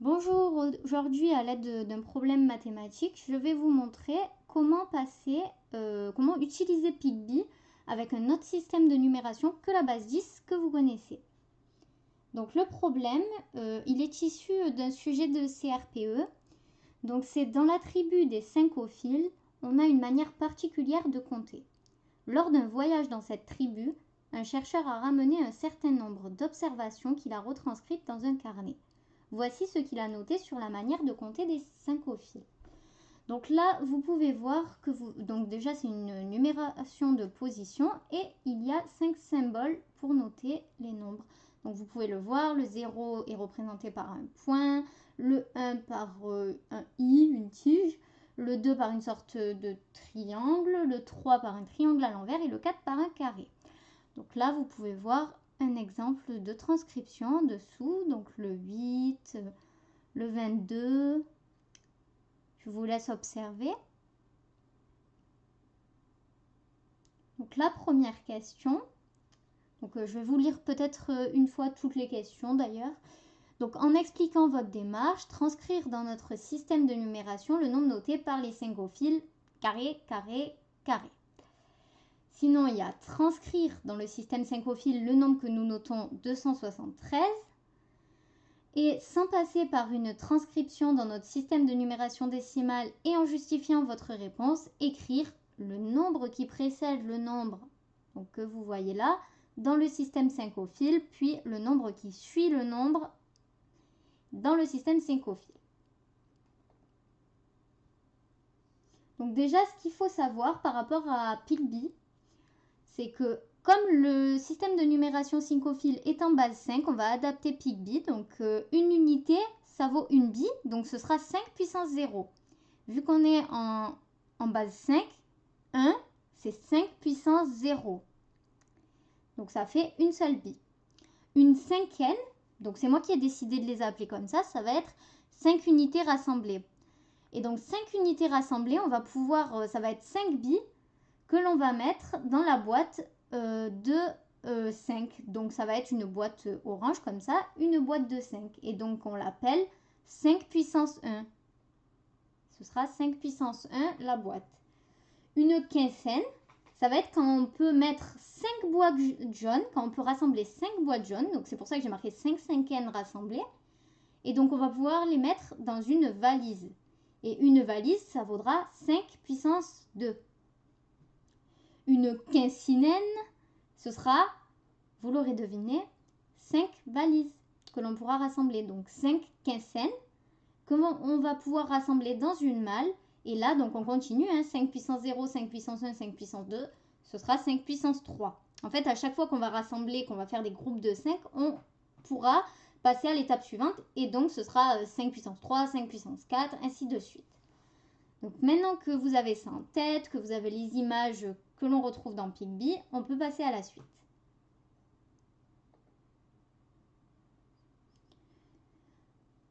Bonjour, aujourd'hui à l'aide d'un problème mathématique, je vais vous montrer comment utiliser Pigby avec un autre système de numération que la base 10 que vous connaissez. Donc le problème, il est issu d'un sujet de CRPE. Donc c'est dans l'attribut des syncophiles, on a une manière particulière de compter. Lors d'un voyage dans cette tribu, un chercheur a ramené un certain nombre d'observations qu'il a retranscrites dans un carnet. Voici ce qu'il a noté sur la manière de compter des syncophiles. Donc là, vous pouvez voir que donc déjà c'est une numération de position et il y a 5 symboles pour noter les nombres. Donc vous pouvez le voir, le 0 est représenté par un point, le 1 par un i, une tige, le 2 par une sorte de triangle, le 3 par un triangle à l'envers et le 4 par un carré. Donc là, vous pouvez voir un exemple de transcription en dessous, donc le 8, le 22. Je vous laisse observer. Donc la première question, donc je vais vous lire peut-être une fois toutes les questions d'ailleurs. Donc en expliquant votre démarche, transcrire dans notre système de numération le nombre noté par les syncophiles carré, carré, carré. Sinon, il y a transcrire dans le système syncophile le nombre que nous notons 273. Et sans passer par une transcription dans notre système de numération décimale et en justifiant votre réponse, écrire le nombre qui précède le nombre donc, que vous voyez là dans le système syncophile, puis le nombre qui suit le nombre dans le système syncophile. Donc déjà, ce qu'il faut savoir par rapport à Pigby, c'est que comme le système de numération syncophile est en base 5, on va adapter Pigby. Donc une unité, ça vaut une bi, donc ce sera 5 puissance 0. Vu qu'on est en base 5, 1, c'est 5 puissance 0. Donc ça fait une seule bi. Une cinquième, donc c'est moi qui ai décidé de les appeler comme ça va être 5 unités rassemblées. Et donc 5 unités rassemblées, on va pouvoir, ça va être 5 bi que l'on va mettre dans la boîte de 5. Donc ça va être une boîte orange comme ça, une boîte de 5. Et donc on l'appelle 5 puissance 1. Ce sera 5 puissance 1 la boîte. Une quinzaine, ça va être quand on peut mettre 5 boîtes jaunes, quand on peut rassembler 5 boîtes jaunes. Donc c'est pour ça que j'ai marqué 5 cinquaines rassemblées. Et donc on va pouvoir les mettre dans une valise. Et une valise, ça vaudra 5 puissance 2. Une quincinaine, ce sera, vous l'aurez deviné, 5 valises que l'on pourra rassembler. Donc 5 quinzaines que on va pouvoir rassembler dans une malle. Et là, donc on continue, 5 puissance 0, 5 puissance 1, 5 puissance 2, ce sera 5 puissance 3. En fait, à chaque fois qu'on va rassembler, qu'on va faire des groupes de 5, on pourra passer à l'étape suivante. Et donc, ce sera 5 puissance 3, 5 puissance 4, ainsi de suite. Donc maintenant que vous avez ça en tête, que vous avez les images que l'on retrouve dans Pigby, on peut passer à la suite.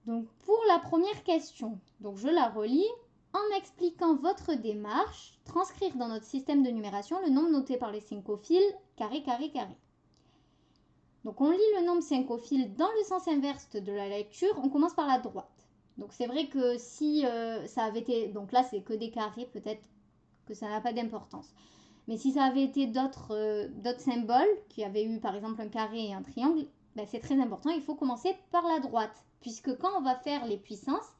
Donc pour la première question, donc je la relis. En expliquant votre démarche, transcrire dans notre système de numération le nombre noté par les syncophiles, carré, carré, carré. Donc on lit le nombre syncophile dans le sens inverse de la lecture, on commence par la droite. Donc c'est vrai que si ça avait été, donc là c'est que des carrés, peut-être que ça n'a pas d'importance. Mais si ça avait été d'autres symboles, qui avaient eu par exemple un carré et un triangle, ben c'est très important, il faut commencer par la droite. Puisque quand on va faire les puissances,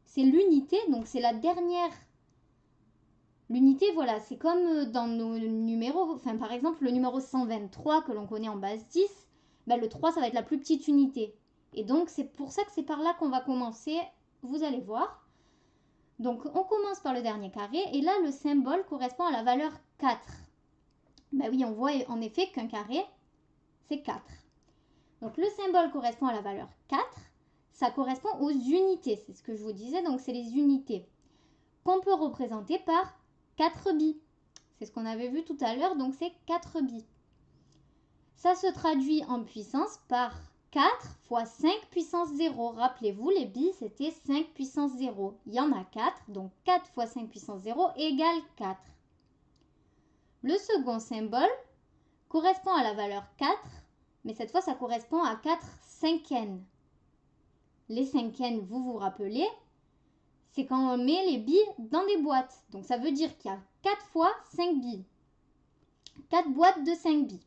c'est l'unité, donc c'est la dernière. L'unité, voilà, c'est comme dans nos numéros, enfin par exemple le numéro 123 que l'on connaît en base 10, ben le 3 ça va être la plus petite unité. Et donc c'est pour ça que c'est par là qu'on va commencer, vous allez voir. Donc on commence par le dernier carré et là le symbole correspond à la valeur 4. Ben oui, on voit en effet qu'un carré c'est 4. Donc le symbole correspond à la valeur 4, ça correspond aux unités, c'est ce que je vous disais, donc c'est les unités qu'on peut représenter par 4 bi. C'est ce qu'on avait vu tout à l'heure, donc c'est 4 bi. Ça se traduit en puissance par 4 fois 5 puissance 0. Rappelez-vous, les bi, c'était 5 puissance 0. Il y en a 4, donc 4 fois 5 puissance 0 égale 4. Le second symbole correspond à la valeur 4, mais cette fois, ça correspond à 4 cinquaines. les 5N, vous vous rappelez, c'est quand on met les billes dans des boîtes. Donc ça veut dire qu'il y a 4 fois 5 billes. 4 boîtes de 5 billes.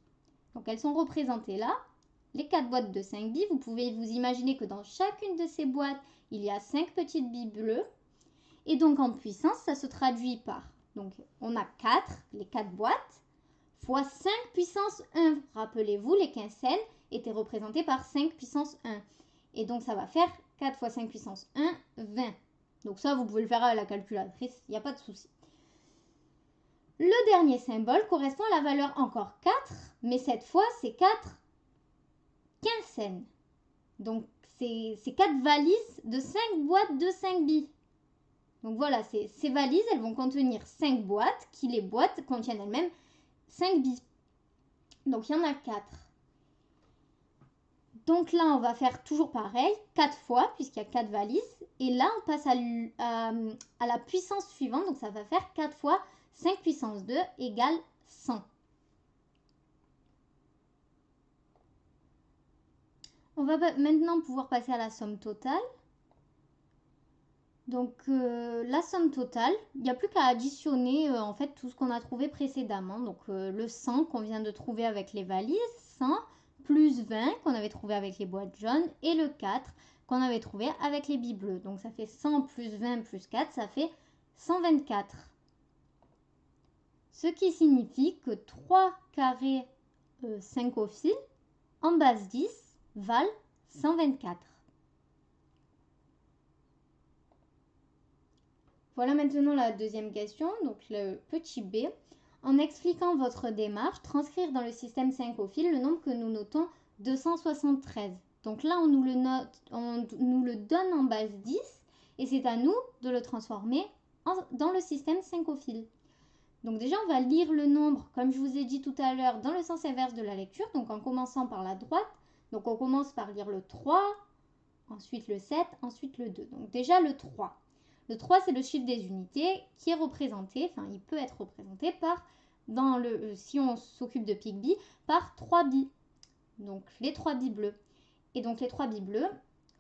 Donc elles sont représentées là. Les 4 boîtes de 5 billes, vous pouvez vous imaginer que dans chacune de ces boîtes, il y a 5 petites billes bleues. Et donc en puissance, ça se traduit par, donc on a 4, les 4 boîtes, fois 5 puissance 1. Rappelez-vous, les quinzaines étaient représentées par 5 puissance 1. Et donc ça va faire 4 fois 5 puissance 1, 20. Donc ça, vous pouvez le faire à la calculatrice, il n'y a pas de souci. Le dernier symbole correspond à la valeur encore 4, mais cette fois, c'est 4 quinzaines. Donc, c'est 4 valises de 5 boîtes de 5 billes. Donc voilà, ces valises, elles vont contenir 5 boîtes, qui les boîtes contiennent elles-mêmes 5 billes. Donc, il y en a 4. Donc là, on va faire toujours pareil, 4 fois, puisqu'il y a 4 valises. Et là, on passe à la puissance suivante. Donc, ça va faire 4 fois 5 puissance 2 égale 100. On va maintenant pouvoir passer à la somme totale. Donc, la somme totale, il n'y a plus qu'à additionner en fait tout ce qu'on a trouvé précédemment. Donc, le 100 qu'on vient de trouver avec les valises, 100 plus 20 qu'on avait trouvé avec les boîtes jaunes et le 4 qu'on avait trouvé avec les billes bleues. Donc, ça fait 100 plus 20 plus 4, ça fait 124. Ce qui signifie que 3 carrés 5 au fil en base 10 valent 124. Voilà maintenant la deuxième question, donc le petit b. En expliquant votre démarche, transcrire dans le système 5 au fil le nombre que nous notons 273. Donc là, on nous le donne en base 10 et c'est à nous de le transformer dans le système 5 au fil. Donc déjà, on va lire le nombre, comme je vous ai dit tout à l'heure, dans le sens inverse de la lecture, donc en commençant par la droite. Donc on commence par lire le 3, ensuite le 7, ensuite le 2. Donc déjà le 3. Le 3, c'est le chiffre des unités qui est représenté, enfin il peut être représenté par, si on s'occupe de PICB, par 3 billes. Donc les 3 billes bleues. Et donc les 3 billes bleues,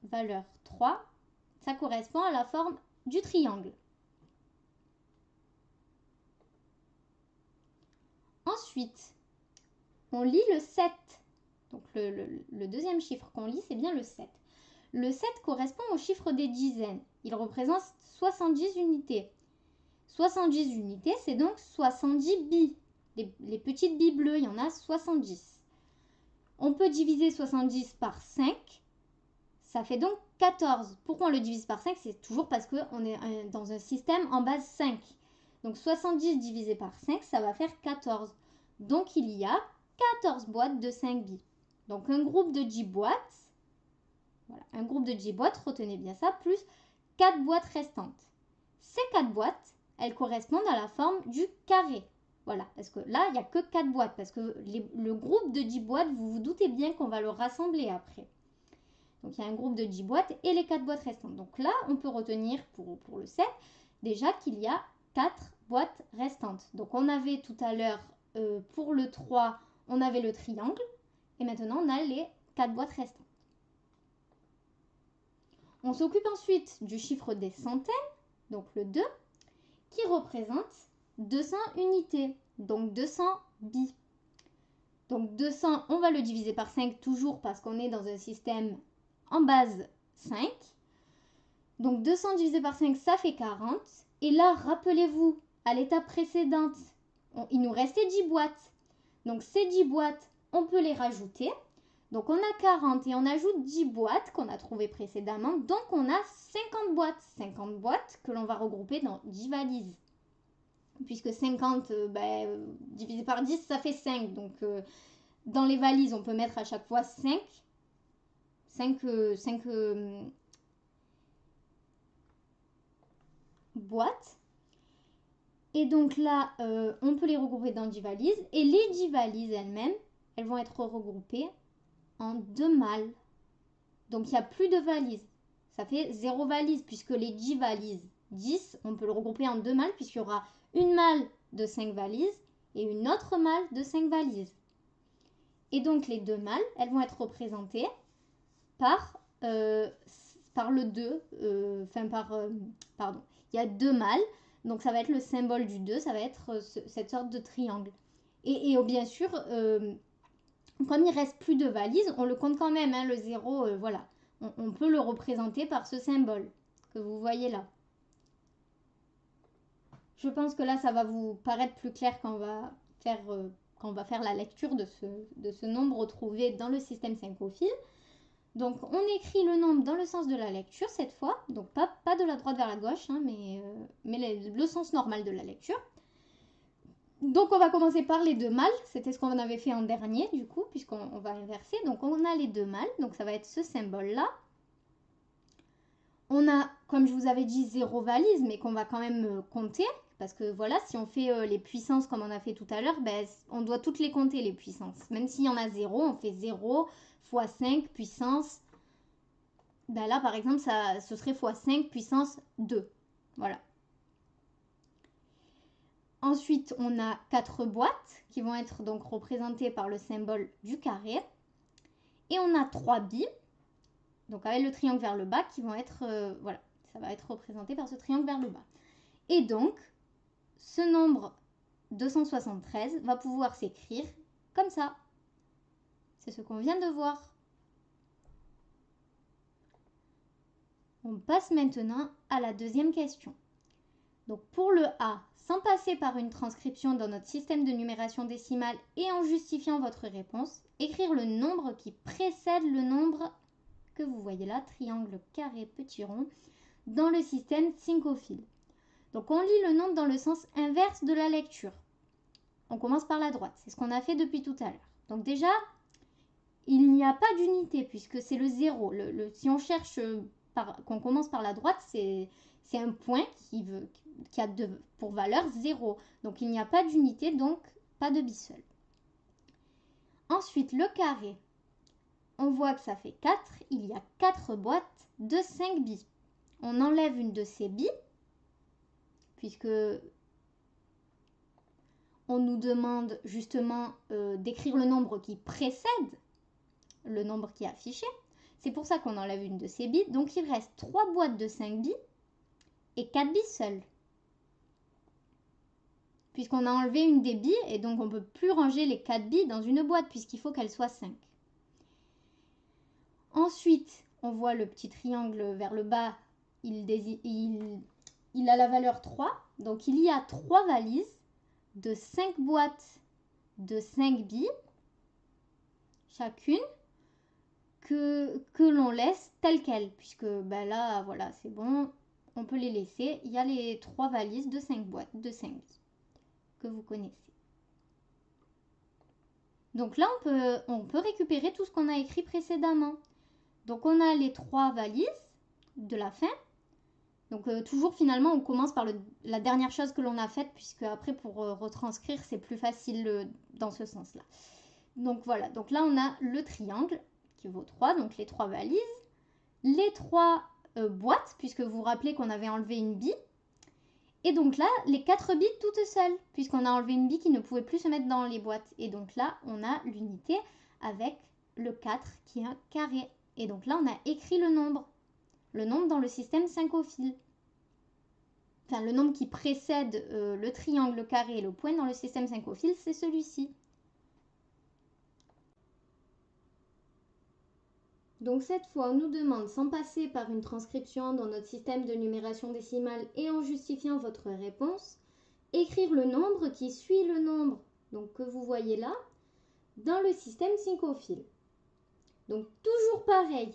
valeur 3, ça correspond à la forme du triangle. Ensuite, on lit le 7. Donc le deuxième chiffre qu'on lit, c'est bien le 7. Le 7 correspond au chiffre des dizaines. Il représente 70 unités. 70 unités, c'est donc 70 billes. Les petites billes bleues, il y en a 70. On peut diviser 70 par 5. Ça fait donc 14. Pourquoi on le divise par 5? C'est toujours parce qu'on est dans un système en base 5. Donc 70 divisé par 5, ça va faire 14. Donc il y a 14 boîtes de 5 billes. Donc un groupe de 10 boîtes. Voilà, un groupe de 10 boîtes, retenez bien ça, plus 4 boîtes restantes. Ces 4 boîtes, elles correspondent à la forme du carré. Voilà, parce que là, il n'y a que 4 boîtes, parce que le groupe de 10 boîtes, vous vous doutez bien qu'on va le rassembler après. Donc, il y a un groupe de 10 boîtes et les 4 boîtes restantes. Donc là, on peut retenir pour le 7, déjà qu'il y a 4 boîtes restantes. Donc, on avait tout à l'heure, pour le 3, on avait le triangle, et maintenant, on a les 4 boîtes restantes. On s'occupe ensuite du chiffre des centaines, donc le 2, qui représente 200 unités, donc 200 billes. Donc 200, on va le diviser par 5 toujours parce qu'on est dans un système en base 5. Donc 200 divisé par 5, ça fait 40. Et là, rappelez-vous, à l'étape précédente, il nous restait 10 boîtes. Donc ces 10 boîtes, on peut les rajouter. Donc on a 40 et on ajoute 10 boîtes qu'on a trouvées précédemment. Donc on a 50 boîtes. 50 boîtes que l'on va regrouper dans 10 valises. Puisque 50 divisé par 10, ça fait 5. Donc dans les valises, on peut mettre à chaque fois 5 boîtes. Et donc là, on peut les regrouper dans 10 valises. Et les 10 valises elles-mêmes, elles vont être regroupées en 2 malles. Donc il n'y a plus de valises. Ça fait 0 valise puisque les 10 valises, 10, on peut le regrouper en 2 malles puisqu'il y aura une malle de 5 valises et une autre malle de 5 valises. Et donc les 2 malles, elles vont être représentées par par le 2, pardon, il y a 2 mâles, donc ça va être le symbole du 2, ça va être cette sorte de triangle. Et bien sûr, comme il reste plus de valises, on le compte quand même, hein, le 0, voilà. On peut le représenter par ce symbole que vous voyez là. Je pense que là, ça va vous paraître plus clair quand on va faire la lecture de ce nombre retrouvé dans le système 5 au fil. Donc, on écrit le nombre dans le sens de la lecture cette fois. Donc, pas de la droite vers la gauche, hein, mais le sens normal de la lecture. Donc, on va commencer par les 2 mâles. C'était ce qu'on avait fait en dernier, du coup, puisqu'on va inverser. Donc, on a les 2 mâles. Donc, ça va être ce symbole-là. On a, comme je vous avais dit, 0 valise, mais qu'on va quand même compter. Parce que voilà, si on fait les puissances comme on a fait tout à l'heure, ben, on doit toutes les compter, les puissances. Même s'il y en a 0, on fait 0 fois 5 puissance. Ben là, par exemple, ce serait fois 5 puissance 2. Voilà. Ensuite, on a 4 boîtes qui vont être donc représentées par le symbole du carré. Et on a 3 billes, donc avec le triangle vers le bas, qui vont être, voilà, ça va être représenté par ce triangle vers le bas. Et donc, ce nombre 273 va pouvoir s'écrire comme ça. C'est ce qu'on vient de voir. On passe maintenant à la deuxième question. Donc pour le A, sans passer par une transcription dans notre système de numération décimale et en justifiant votre réponse, écrire le nombre qui précède le nombre que vous voyez là, triangle, carré, petit rond, dans le système 5 au fil. Donc on lit le nombre dans le sens inverse de la lecture. On commence par la droite, c'est ce qu'on a fait depuis tout à l'heure. Donc déjà, il n'y a pas d'unité puisque c'est le 0. Si on cherche qu'on commence par la droite, c'est un point qui a pour valeur 0. Donc il n'y a pas d'unité, donc pas de bisseul. Ensuite, le carré. On voit que ça fait 4. Il y a 4 boîtes de 5 billes. On enlève une de ces billes, puisque on nous demande justement d'écrire le nombre qui précède le nombre qui est affiché. C'est pour ça qu'on enlève une de ces billes. Donc il reste 3 boîtes de 5 billes et 4 billes seules. Puisqu'on a enlevé une des billes et donc on ne peut plus ranger les 4 billes dans une boîte puisqu'il faut qu'elles soient 5. Ensuite, on voit le petit triangle vers le bas, il a la valeur 3. Donc il y a 3 valises de 5 boîtes de 5 billes chacune que l'on laisse telles quelles. Puisque ben là, voilà, c'est bon, on peut les laisser. Il y a les 3 valises de 5 boîtes de 5 billes que vous connaissez. Donc là, on peut récupérer tout ce qu'on a écrit précédemment. Donc on a les 3 valises de la fin. Donc toujours finalement, on commence par la dernière chose que l'on a faite, puisque après pour retranscrire, c'est plus facile dans ce sens-là. Donc voilà, donc là on a le triangle qui vaut 3, donc les 3 valises, les 3 boîtes, puisque vous vous rappelez qu'on avait enlevé une bille. Et donc là, les 4 billes toutes seules, puisqu'on a enlevé une bille qui ne pouvait plus se mettre dans les boîtes. Et donc là, on a l'unité avec le 4 qui est un carré. Et donc là, on a écrit le nombre dans le système 5 au fil. Enfin, le nombre qui précède le triangle, le carré et le point dans le système 5 au fil, c'est celui-ci. Donc cette fois, on nous demande, sans passer par une transcription dans notre système de numération décimale et en justifiant votre réponse, écrire le nombre qui suit le nombre donc, que vous voyez là dans le système 5 au fil. Donc toujours pareil,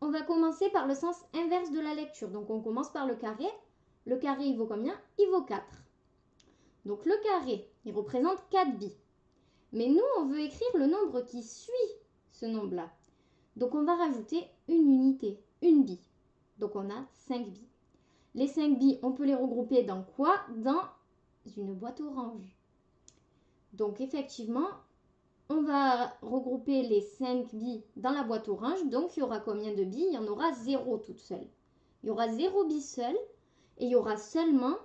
on va commencer par le sens inverse de la lecture. Donc on commence par le carré. Le carré, il vaut combien? Il vaut 4. Donc le carré, il représente 4 billes. Mais nous, on veut écrire le nombre qui suit ce nombre-là. Donc on va rajouter une unité, une bille. Donc on a 5 billes. Les 5 billes, on peut les regrouper dans quoi? Dans une boîte orange. Donc effectivement, on va regrouper les 5 billes dans la boîte orange. Donc il y aura combien de billes? Il y en aura 0 toute seule. Il y aura 0 billes seule et il y aura seulement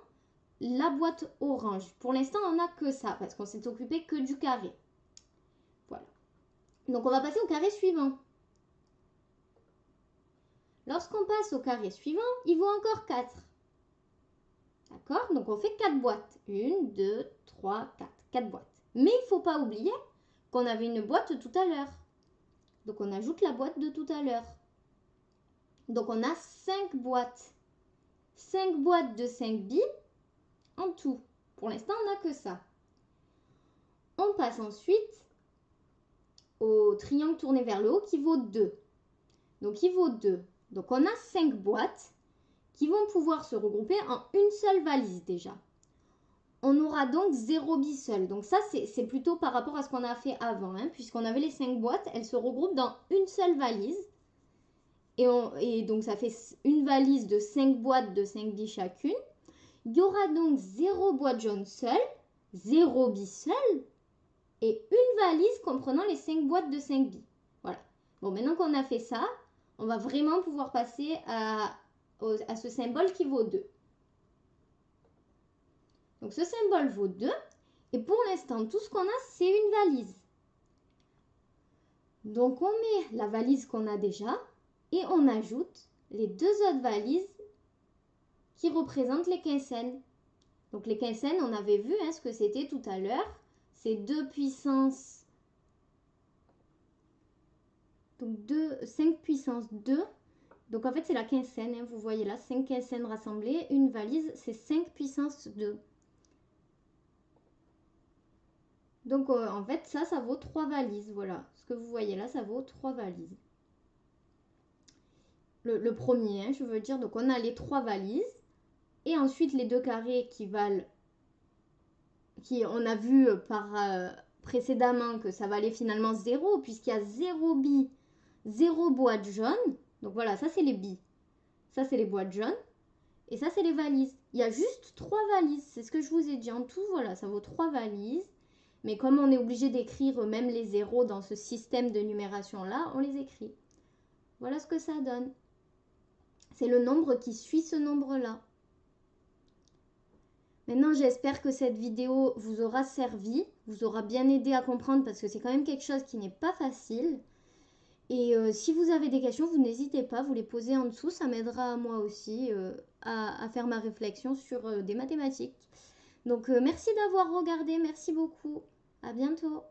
la boîte orange. Pour l'instant, on n'a que ça parce qu'on s'est occupé que du carré. Voilà. Donc on va passer au carré suivant. Lorsqu'on passe au carré suivant, il vaut encore 4. D'accord? Donc on fait 4 boîtes. 1, 2, 3, 4. 4 boîtes. Mais il ne faut pas oublier qu'on avait une boîte tout à l'heure. Donc on ajoute la boîte de tout à l'heure. Donc on a 5 boîtes. 5 boîtes de 5 billes en tout. Pour l'instant, on n'a que ça. On passe ensuite au triangle tourné vers le haut qui vaut 2. Donc il vaut 2. Donc on a 5 boîtes qui vont pouvoir se regrouper en une seule valise déjà. On aura donc 0 billes seul. Donc ça, c'est plutôt par rapport à ce qu'on a fait avant. Puisqu'on avait les 5 boîtes, elles se regroupent dans une seule valise. Et donc ça fait une valise de 5 boîtes de 5 billes chacune. Il y aura donc 0 boîte jaune seule, 0 billes seule et une valise comprenant les 5 boîtes de 5 billes. Voilà. Bon, maintenant qu'on a fait ça, on va vraiment pouvoir passer à ce symbole qui vaut 2. Donc ce symbole vaut 2. Et pour l'instant, tout ce qu'on a, c'est une valise. Donc on met la valise qu'on a déjà et on ajoute les 2 autres valises qui représentent les quinzaines. Donc les quinzaines, on avait vu ce que c'était tout à l'heure. C'est 2 puissance, donc 5 puissance 2. Donc en fait, c'est la quinzaine, vous voyez là, 5 quinzaines rassemblées. Une valise, c'est 5 puissance 2. Donc en fait, ça vaut 3 valises. Voilà, ce que vous voyez là, ça vaut 3 valises. Le premier, je veux dire, donc on a les 3 valises. Et ensuite, les 2 carrés qui valent, on a vu précédemment que ça valait finalement 0, puisqu'il y a 0 billes, 0 boîte jaune. Donc voilà, ça c'est les billes. Ça c'est les boîtes jaunes. Et ça c'est les valises. Il y a juste 3 valises. C'est ce que je vous ai dit. En tout, voilà, ça vaut 3 valises. Mais comme on est obligé d'écrire même les zéros dans ce système de numération là, on les écrit. Voilà ce que ça donne. C'est le nombre qui suit ce nombre là. Maintenant, j'espère que cette vidéo vous aura servi, vous aura bien aidé à comprendre parce que c'est quand même quelque chose qui n'est pas facile. Et si vous avez des questions, vous n'hésitez pas, vous les posez en dessous, ça m'aidera moi aussi à faire ma réflexion sur des mathématiques. Donc merci d'avoir regardé, merci beaucoup, à bientôt.